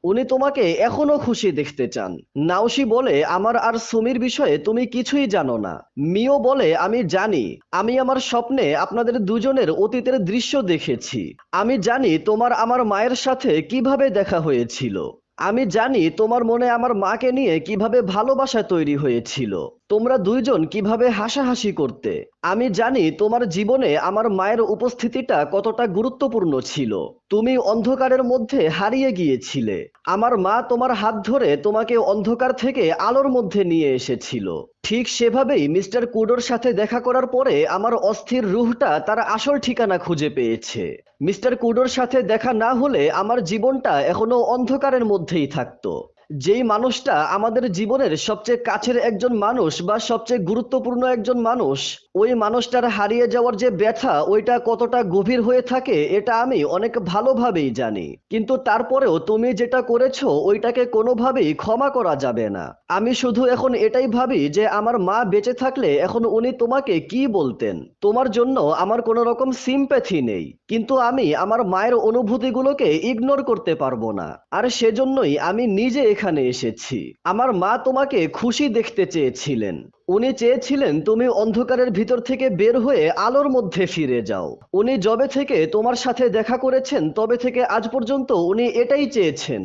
উনি তোমাকে এখনো খুশি দেখতে চান। নাওশি বলে, আমার আর সুমির বিষয়ে তুমি কিছুই জানো না। মিও বলে, আমি জানি। আমি আমার স্বপ্নে আপনাদের দুজনের অতীতের দৃশ্য দেখেছি। আমি জানি তোমার আমার মায়ের সাথে কিভাবে দেখা হয়েছিল। আমি জানি তোমার মনে আমার মাকে নিয়ে কিভাবে ভালোবাসা তৈরি হয়েছিল। তোমরা দুইজন কিভাবে হাসাহাসি করতে। আমি জানি তোমার জীবনে আমার মায়ের উপস্থিতিটা কতটা গুরুত্বপূর্ণ ছিল। তুমি অন্ধকারের মধ্যে হারিয়ে গিয়েছিলে। আমার মা তোমার হাত ধরে তোমাকে অন্ধকার থেকে আলোর মধ্যে নিয়ে এসেছিল। ঠিক সেভাবেই মিস্টার কুডোর সাথে দেখা করার পরে আমার অস্থির রুহটা তার আসল ঠিকানা খুঁজে পেয়েছে। মিস্টার কুডোর সাথে দেখা না হলে আমার জীবনটা এখনো অন্ধকারের মধ্যেই থাকতো। যেই মানুষটা আমাদের জীবনের সবচেয়ে কাছের একজন মানুষ বা সবচেয়ে গুরুত্বপূর্ণ একজন মানুষ, ওই মানুষটার হারিয়ে যাওয়ার যে ব্যথা ওইটা কতটা গভীর হয়ে থাকে এটা আমি অনেক ভালোভাবেই জানি। কিন্তু তারপরেও তুমি যেটা করেছো ওইটাকে কোনোভাবেই ক্ষমা করা যাবে না। আমি শুধু এখন এটাই ভাবি যে আমার মা বেঁচে থাকলে এখন উনি তোমাকে কি বলতেন। তোমার জন্য আমার কোনো রকম সিম্প্যাথি নেই, কিন্তু আমি আমার মায়ের অনুভূতিগুলোকে ইগনোর করতে পারবো না। আর সেজন্যই আমি নিজে এখানে এসেছি। আমার মা তোমাকে খুশি দেখতে চেয়েছিলেন। উনি চেয়েছিলেন তুমি অন্ধকারের ভিতর থেকে বের হয়ে আলোর মধ্যে ফিরে যাও। উনি যবে থেকে তোমার সাথে দেখা করেছেন তবে থেকে আজ পর্যন্ত উনি এটাই চেয়েছেন।